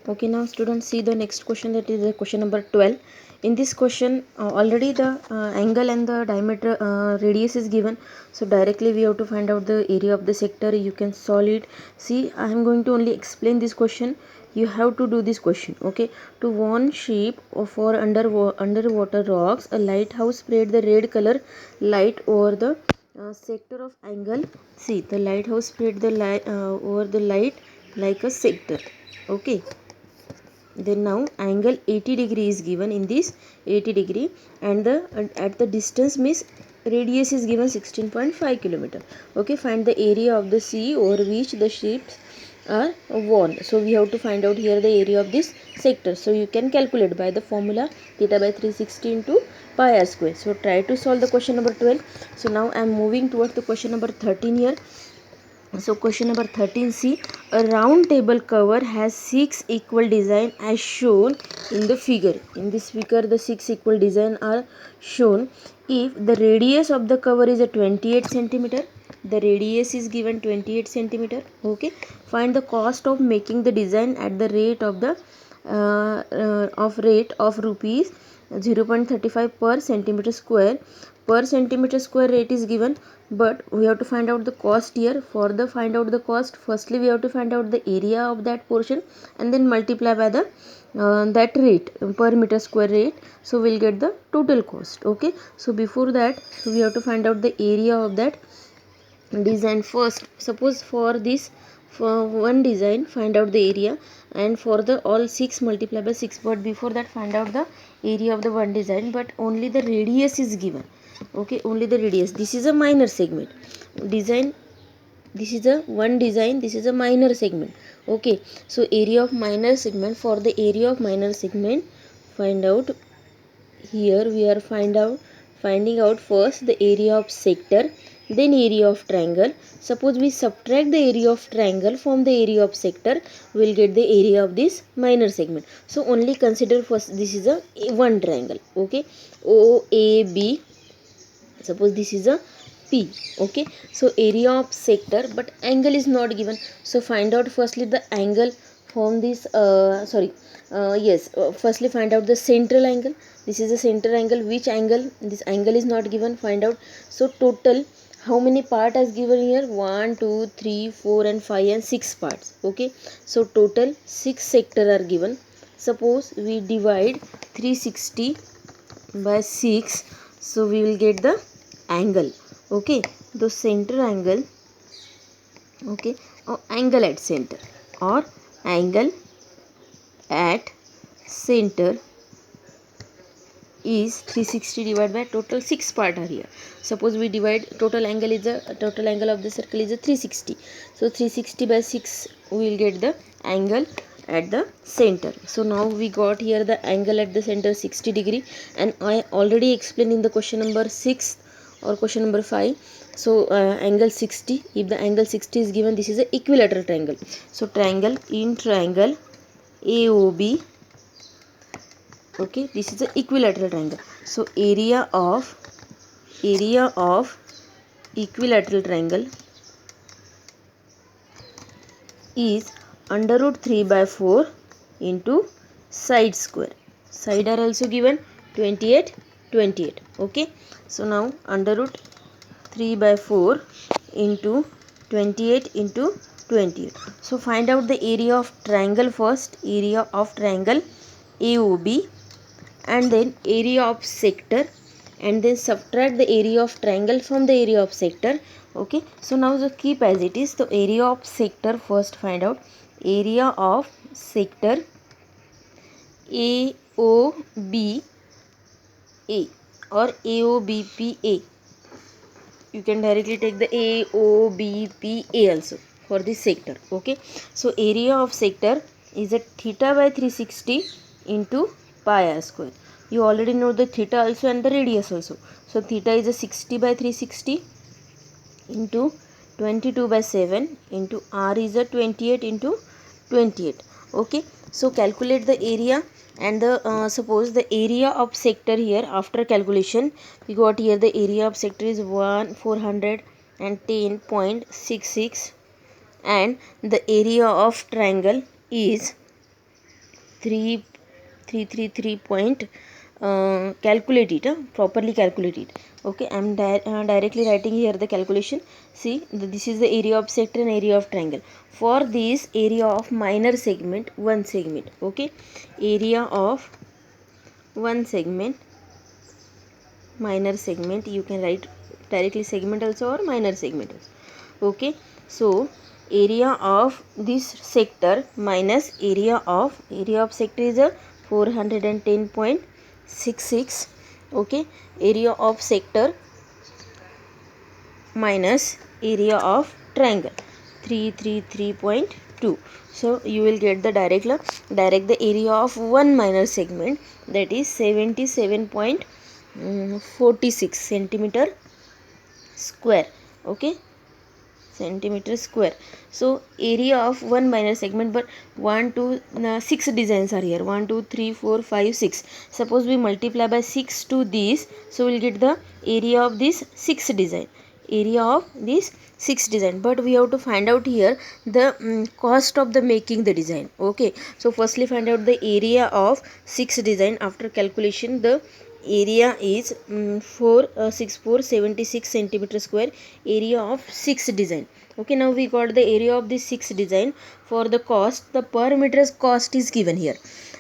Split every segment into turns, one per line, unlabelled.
Okay, now students see the next question, that is the question number 12. In this question already the angle and the diameter radius is given, so directly we have to find out the area of the sector. You can solve it. See, I am going to only explain this question. You have to do this question. Okay, to one ship for underwater rocks, a lighthouse spread the red color light over the sector of angle. See, the lighthouse spread the light over the light like a sector. Okay, then now angle 80 degree is given in this 80 degree, and the at the distance means radius is given 16.5 kilometer. Okay, find the area of the sea over which the ships are worn. So we have to find out here the area of this sector. So you can calculate by the formula theta by 360 into pi r square. So try to solve the question number 12. So now I am moving towards the question number 13 here. So question number 13c, a round table cover has 6 equal design as shown in the figure. In this figure the 6 equal design are shown. If the radius of the cover is a 28 centimeter, the radius is given 28 centimeter. Okay, find the cost of making the design at the rate of the rate of rupees 0.35 per centimeter square. Per centimeter square rate is given, but we have to find out the cost here. For the find out the cost, firstly we have to find out the area of that portion and then multiply by the that rate, per meter square rate. So we'll get the total cost. Okay, so before that, so we have to find out the area of that design first. Suppose for this, for one design find out the area, and for the all 6 multiply by 6. But before that, find out the area of the one design, but only the radius is given. Okay, only the radius. This is a minor segment design, this is a one design, this is a minor segment. Okay, so area of minor segment, for the area of minor segment find out. Here we are finding out first the area of sector, then area of triangle. Suppose we subtract the area of triangle from the area of sector, we will get the area of this minor segment. So only consider first, this is a one triangle. Okay, OAB, suppose this is a P. Okay, so area of sector, but angle is not given. So find out firstly the angle from this firstly find out the central angle. This is the center angle. Which angle? This angle is not given. Find out. So total how many part is given here? 1 2 3 4 and 5 and 6 parts. Okay, so total 6 sector are given. Suppose we divide 360 by 6, so we will get the angle. Okay, the center angle. Okay, or angle at center, or angle at center is 360 divided by total 6 part are here. Suppose we divide, total angle is the total angle of the circle is a 360. So 360 by 6 we will get the angle at the center. So now we got here the angle at the center 60 degree, and I already explained in the question number 6 or question number 5. So angle 60, if the angle 60 is given, this is a equilateral triangle. So triangle, in triangle AOB. Okay, this is the equilateral triangle. So area of equilateral triangle is under root 3 by 4 into side square. Side are also given 28 28. Okay, so now under root 3 by 4 into 28 into 28. So find out the area of triangle first, area of triangle AOB, and then area of sector, and then subtract the area of triangle from the area of sector. Okay, so now the keep as it is. The area of sector first find out. Area of sector AOBA or AOBPA, you can directly take the AOBPA also for this sector. Okay, so area of sector is a theta by 360 into pi r square. You already know the theta also and the radius also. So theta is a 60 by 360 into 22 by 7 into r is a 28 into 28. Okay, so calculate the area, and the suppose the area of sector here, after calculation we got here the area of sector is 410.66, and the area of triangle is 333 point. Calculate it, properly calculate it. Okay, I am directly writing here the calculation. See, this is the area of sector and area of triangle. For this area of minor segment, one segment. Okay, area of one segment, minor segment, you can write directly segment also or minor segment also. Okay, so area of this sector minus area of sector is a 410.66. okay, area of sector minus area of triangle 333.2. so you will get the direct the area of one minor segment, that is 77.46 centimeter square. Okay, centimeter square. So area of one minor segment, but 6 designs are here, 1 2 3 4 5 6. Suppose we multiply by 6 to this, so we'll get the area of this 6 design, area of this 6 design. But we have to find out here the cost of the making the design. Okay, so firstly find out the area of 6 design. After calculation, the area is 46476 centimeter square, area of 6 design. Okay, now we got the area of this 6 design. For the cost, the per meter cost is given here.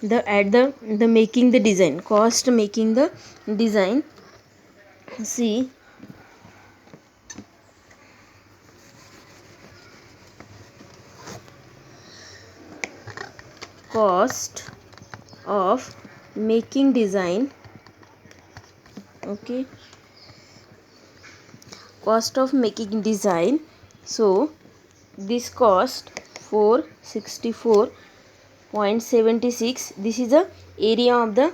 The at the making the design, cost making the design. See, cost of making design. Okay, cost of making design. So this cost 464.76. this is the area of the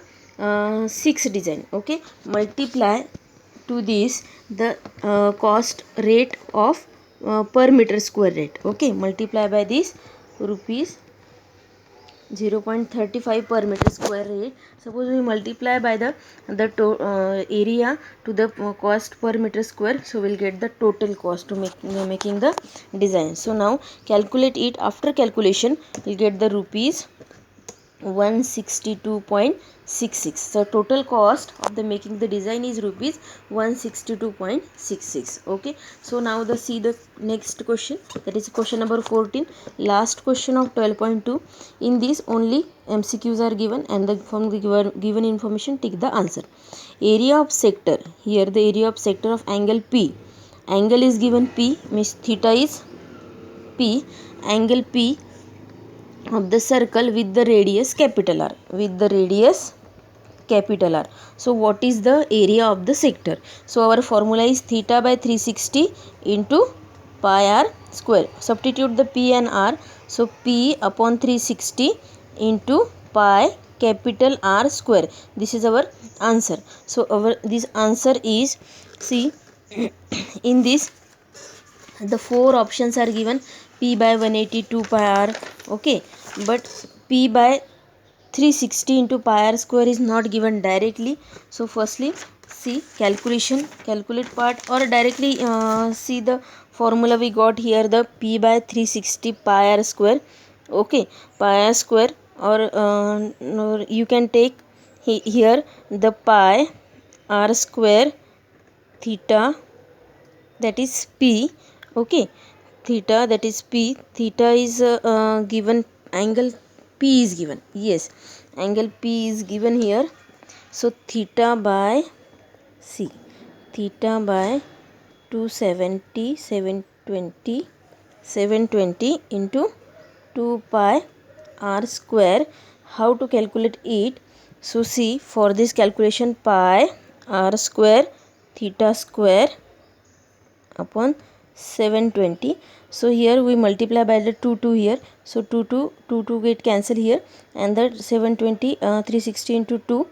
6 design. Okay, multiply to this the cost rate of per meter square rate. Okay, multiply by this rupees 0.35 per meter square rate. Suppose we multiply by the area to the cost per meter square, so we'll get the total cost to making the design. So now calculate it. After calculation, we'll get the rupees 162.66. so total cost of the making the design is rupees 162.66. okay, so now see the next question, that is question number 14, last question of 12.2. in this only MCQs are given, and from the given information take the answer. Area of sector, here the area of sector of angle P. Angle is given P, means theta is P. Angle P of the circle with the radius capital R, with the radius capital R. So what is the area of the sector? So our formula is theta by 360 into pi r square. Substitute the P and R. So P upon 360 into pi capital R square. This is our answer. So this answer is, see, in this the 4 options are given: P by 182 pi r. Okay, but P by 360 into pi r square is not given directly. So firstly see calculate part, or directly see the formula we got here, the P by 360 pi r square. Okay, pi r square, or you can take here the pi r square theta, that is P. Okay, theta, that is P. Theta is given, angle P is given. Yes, angle P is given here. So theta by, see, theta by 270 720 into 2 pi r square. How to calculate it? So see, for this calculation, pi r square theta square upon 720. So here we multiply by the 2 here. So 2 get cancel here, and that 720 360 into 2.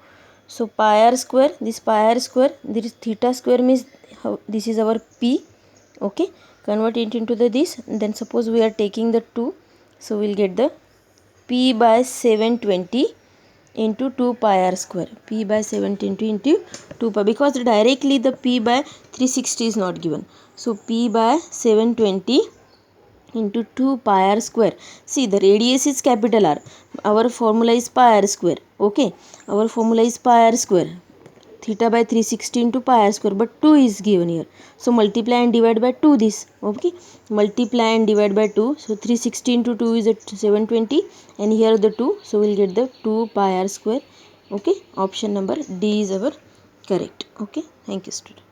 So pi r square, this pi r square, this theta square means this is our P. Okay, convert it into this. Then suppose we are taking the 2, so we'll get the P by 720 into 2 pi r square. P by 720 into 2 pi, because directly the P by 360 is not given. So P by 720 into 2 pi r square. See, the radius is capital R. Our formula is pi r square. Okay, our formula is pi r square. Theta by 360 into pi r square, but 2 is given here. So multiply and divide by 2 this. Okay, multiply and divide by 2. So 360 into 2 is at 720, and here the 2. So we'll get the 2 pi r square. Okay, option number D is our correct. Okay, thank you, student.